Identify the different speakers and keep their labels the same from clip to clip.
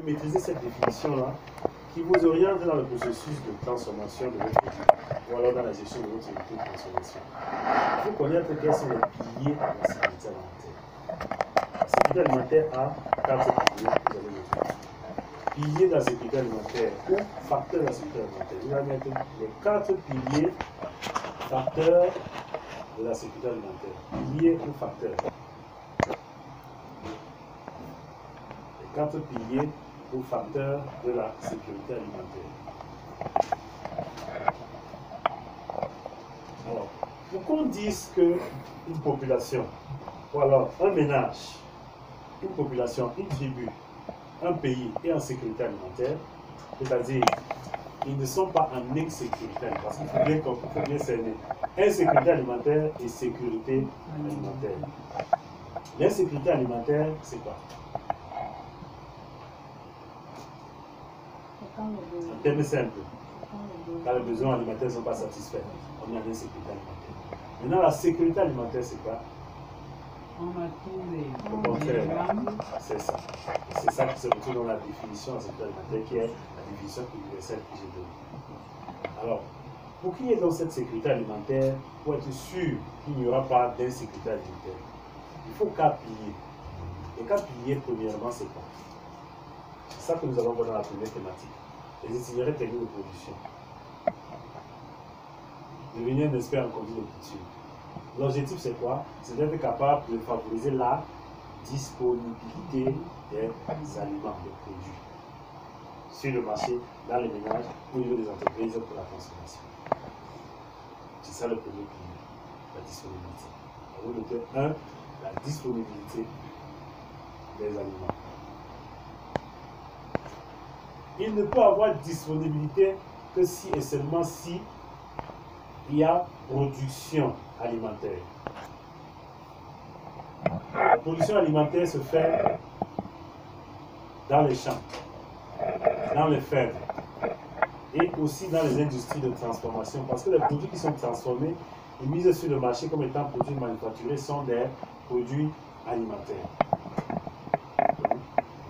Speaker 1: maîtriser cette définition-là qui vous oriente dans le processus de transformation de votre produit ou alors dans la gestion de votre unité de transformation. Il faut connaître quels sont les piliers de la sécurité alimentaire. La sécurité alimentaire a 4 piliers que vous allez mettre. Piliers de la sécurité alimentaire ou facteurs de la sécurité alimentaire. Vous allez mettre les 4 piliers facteurs de la sécurité alimentaire. Piliers ou facteurs. Les 4 piliers ou facteurs de la sécurité alimentaire. Alors, pour qu'on dise qu'une population, ou alors un ménage, une population, une tribu, un pays est en sécurité alimentaire, c'est-à-dire ils ne sont pas en insécurité alimentaire, parce qu'il faut bien cerner insécurité alimentaire et sécurité alimentaire. L'insécurité alimentaire, c'est quoi? En termes simples, quand les besoins alimentaires ne sont pas satisfaits, on est en insécurité alimentaire. Maintenant, la sécurité alimentaire, c'est quoi? Au contraire, c'est ça. C'est ça qui se retrouve dans la définition de la sécurité alimentaire, qui est la définition universelle que j'ai donnée. Alors, pour qu'il y ait dans cette sécurité alimentaire, pour être sûr qu'il n'y aura pas d'insécurité alimentaire, il faut 4 piliers. Les 4 piliers, premièrement, c'est quoi? C'est ça que nous allons voir dans la première thématique. Les itinéraires techniques de production. Devenir un expert en conduite de culture. L'objectif, c'est quoi? C'est d'être capable de favoriser la disponibilité des aliments, des produits sur le marché, dans les ménages, au niveau des entreprises pour la consommation. C'est ça le premier pilier, la disponibilité. Vous notez 1, la disponibilité des aliments. Il ne peut avoir disponibilité que si et seulement si il y a production alimentaire. La production alimentaire se fait dans les champs, dans les fermes et aussi dans les industries de transformation, parce que les produits qui sont transformés et mis sur le marché comme étant produits manufacturés sont des produits alimentaires.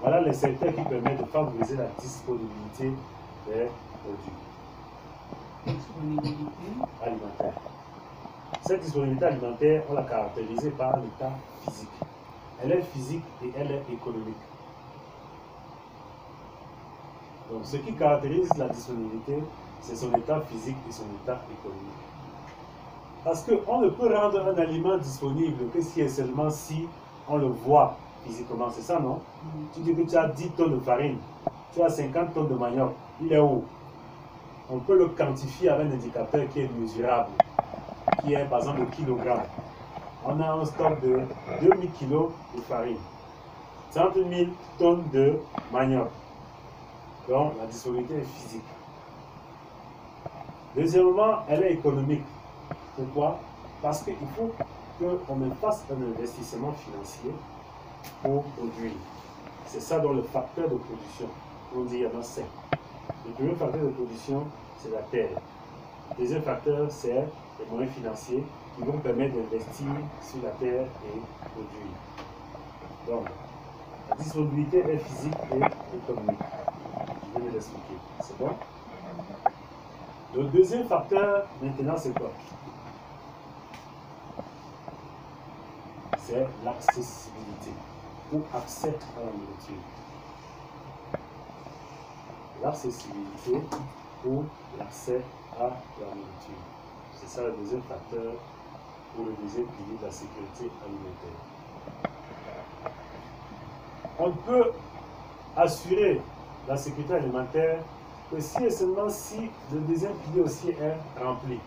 Speaker 1: Voilà les secteurs qui permettent de favoriser la disponibilité des produits alimentaires. Cette disponibilité alimentaire, on l'a caractérisée par un état physique. Elle est physique et elle est économique. Donc, ce qui caractérise la disponibilité, c'est son état physique et son état économique. Parce qu'on ne peut rendre un aliment disponible que si et seulement si on le voit physiquement. C'est ça, non? Tu dis que tu as 10 tonnes de farine, tu as 50 tonnes de manioc. Il est où? On peut le quantifier avec un indicateur qui est mesurable, qui est par exemple le kilogramme. On a un stock de 2000 kg de farine, 30 000 tonnes de manioc. Donc la disponibilité est physique. Deuxièmement, elle est économique. Pourquoi? Parce qu'il faut qu'on fasse un investissement financier pour produire. C'est ça dans le facteur de production. On dit qu'il y en a 5. Le premier facteur de production, c'est la terre. Le deuxième facteur, c'est les moyens financiers qui vont permettre d'investir sur la terre et produire. Donc, la disponibilité est physique et économique. Je vais l'expliquer. C'est bon? Le deuxième facteur, maintenant, c'est quoi? C'est l'accessibilité ou accès à la nourriture. L'accessibilité ou l'accès à la nourriture. C'est ça le deuxième facteur ou le deuxième pilier de la sécurité alimentaire. On peut assurer la sécurité alimentaire que si et seulement si le deuxième pilier aussi est rempli.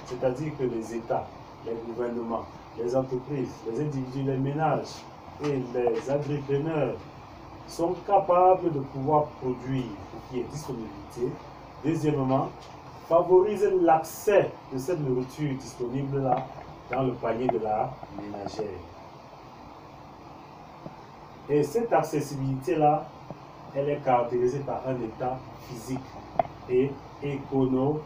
Speaker 1: C'est-à-dire que les États, les gouvernements, les entreprises, les individus, les ménages et les agripreneurs sont capables de pouvoir produire pour qu'il y ait disponibilité. Deuxièmement, favoriser l'accès de cette nourriture disponible là dans le panier de la ménagère. Et cette accessibilité-là, elle est caractérisée par un état physique et économique.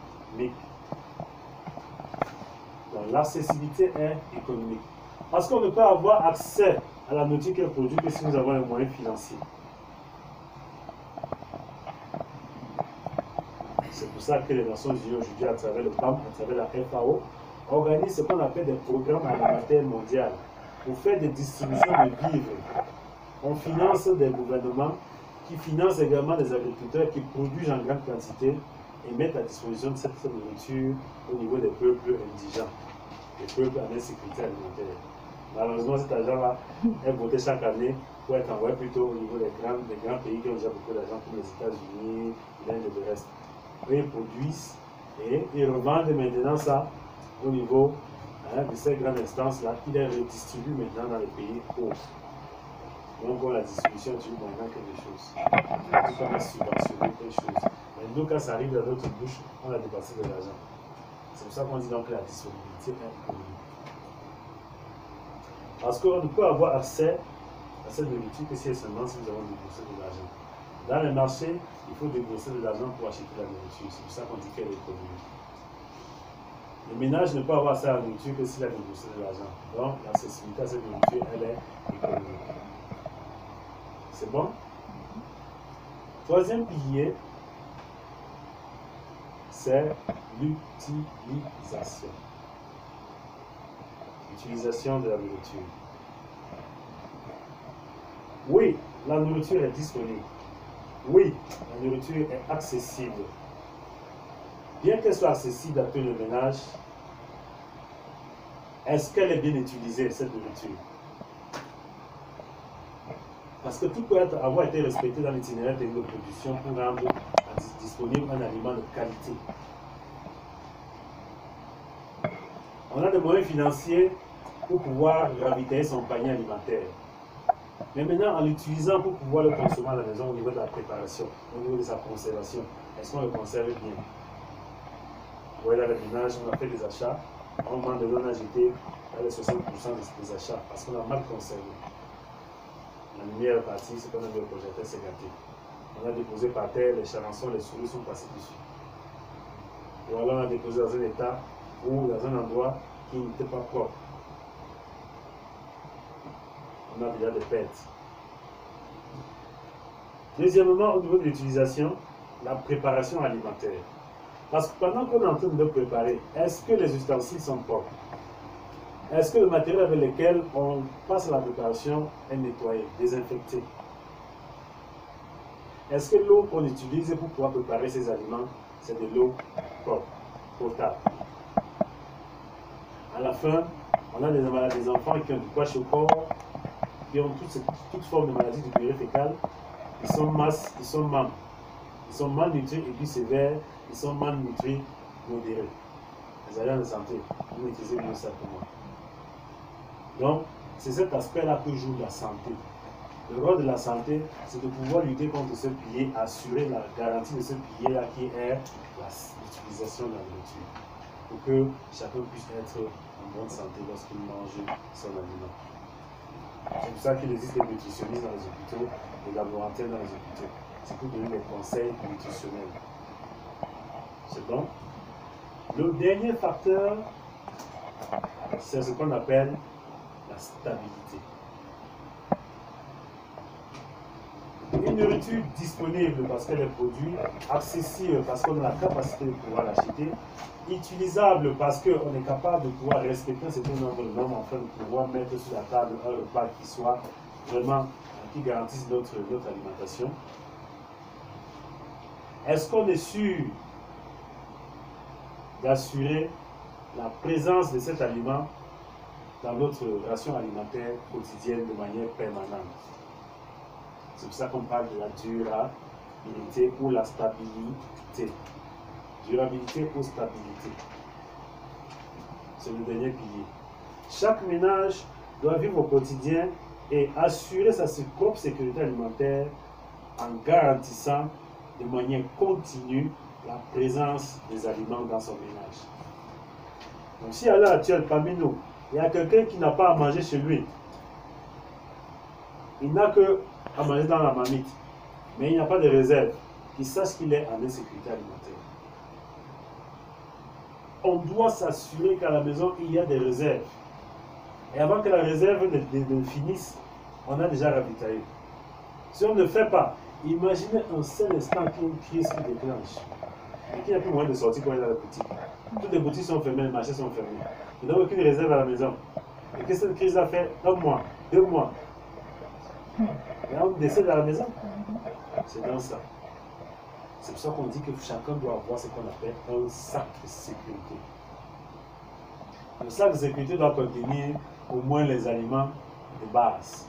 Speaker 1: Donc l'accessibilité est économique. Parce qu'on ne peut avoir accès à la nourriture qu'elle produit que si nous avons un moyen financier. C'est pour ça que les Nations Unies aujourd'hui, à travers le PAM, à travers la FAO, organisent ce qu'on appelle des programmes alimentaires mondiaux pour faire des distributions de vivres. On finance des gouvernements qui financent également des agriculteurs qui produisent en grande quantité et mettent à disposition de cette nourriture au niveau des peuples indigents, des peuples en insécurité alimentaire. Malheureusement, cet argent-là est voté chaque année pour être envoyé plutôt au niveau des grands pays qui ont déjà beaucoup d'argent, comme les États-Unis, l'Inde et le reste. Eux, ils produisent et ils revendent maintenant ça au niveau de ces grandes instances-là qui les redistribuent maintenant dans les pays pauvres. Donc, la distribution est maintenant quelque chose. En tout cas, on a subventionné quelque chose. Mais nous, quand ça arrive dans notre bouche, on a dépassé de l'argent. C'est pour ça qu'on dit donc que la disponibilité est économique. Parce qu'on ne peut avoir accès à cette nourriture que si et seulement si nous avons déboursé de l'argent. Dans les marchés, il faut débourser de l'argent pour acheter la nourriture. C'est pour ça qu'on dit qu'elle est économique. Le ménage ne peut avoir accès à la nourriture que s'il a déboursé de l'argent. Donc, l'accessibilité à cette nourriture, elle est économique. C'est bon? Troisième pilier, c'est l'utilisation. L'utilisation de la nourriture. Oui, la nourriture est disponible. Oui, la nourriture est accessible. Bien qu'elle soit accessible à tout le ménage, est-ce qu'elle est bien utilisée, cette nourriture? Parce que tout peut avoir été respecté dans l'itinéraire de production pour rendre disponible un aliment de qualité. On a des moyens financiers pour pouvoir ravitailler son panier alimentaire. Mais maintenant, en l'utilisant pour pouvoir le consommer à la maison au niveau de la préparation, au niveau de sa conservation, est-ce qu'on le conserve bien? Vous voyez, dans le ménage, on a fait des achats, on demande de l'on a jeté les 60% des achats parce qu'on a mal conservé. La lumière est partie, ce qu'on a vu au projecteur s'est gâté. On a déposé par terre, les charançons, les souris sont passés dessus. Ou alors on a déposé dans un état ou dans un endroit qui n'était pas propre. On a déjà des pertes. Deuxièmement, au niveau de l'utilisation, la préparation alimentaire. Parce que pendant qu'on est en train de préparer, est-ce que les ustensiles sont propres? Est-ce que le matériel avec lequel on passe à la préparation est nettoyé, désinfecté? Est-ce que l'eau qu'on utilise pour pouvoir préparer ces aliments, c'est de l'eau propre, potable? À la fin, on a des enfants qui ont du poids au corps, qui ont toute forme de maladie du purée fécale. Ils sont malnutris et puis sévères, ils sont malnutris modérés. Les agents de santé, vous maîtrisez mieux ça que moi. Donc, c'est cet aspect-là que joue la santé. Le rôle de la santé, c'est de pouvoir lutter contre ce pilier, assurer la garantie de ce pilier-là qui est l'utilisation de la nourriture, pour que chacun puisse être en bonne santé lorsqu'il mange son aliment. C'est pour ça qu'il existe des nutritionnistes dans les hôpitaux, des laboratoires dans les hôpitaux. C'est pour donner des conseils nutritionnels. C'est bon? Le dernier facteur, c'est ce qu'on appelle la stabilité. Une nourriture disponible parce qu'elle est produite, accessible parce qu'on a la capacité de pouvoir l'acheter, utilisable parce qu'on est capable de pouvoir respecter un certain nombre de normes afin de pouvoir mettre sur la table un repas qui soit vraiment, qui garantisse notre alimentation. Est-ce qu'on est sûr d'assurer la présence de cet aliment dans notre ration alimentaire quotidienne de manière permanente? C'est pour ça qu'on parle de la durabilité ou la stabilité. Durabilité ou stabilité. C'est le dernier pilier. Chaque ménage doit vivre au quotidien et assurer sa propre sécurité alimentaire en garantissant de manière continue la présence des aliments dans son ménage. Donc si à l'heure actuelle, parmi nous, il y a quelqu'un qui n'a pas à manger chez lui, il n'a que à manger dans la marmite, mais il n'y a pas de réserve, qu'il sache qu'il est en insécurité alimentaire. On doit s'assurer qu'à la maison, il y a des réserves. Et avant que la réserve ne finisse, on a déjà ravitaillé. Si on ne le fait pas, imaginez un seul instant qu'il y a une crise qui déclenche. et qu'il n'y a plus moyen de sortir quand il est dans la boutique. Toutes les boutiques sont fermées, les marchés sont fermés. Il n'a aucune réserve à la maison. Et qu'est-ce que cette crise a fait? 1 mois, 2 mois. Et on décède à la maison. C'est dans ça. C'est pour ça qu'on dit que chacun doit avoir ce qu'on appelle un sac de sécurité. Le sac de sécurité doit contenir au moins les aliments de base.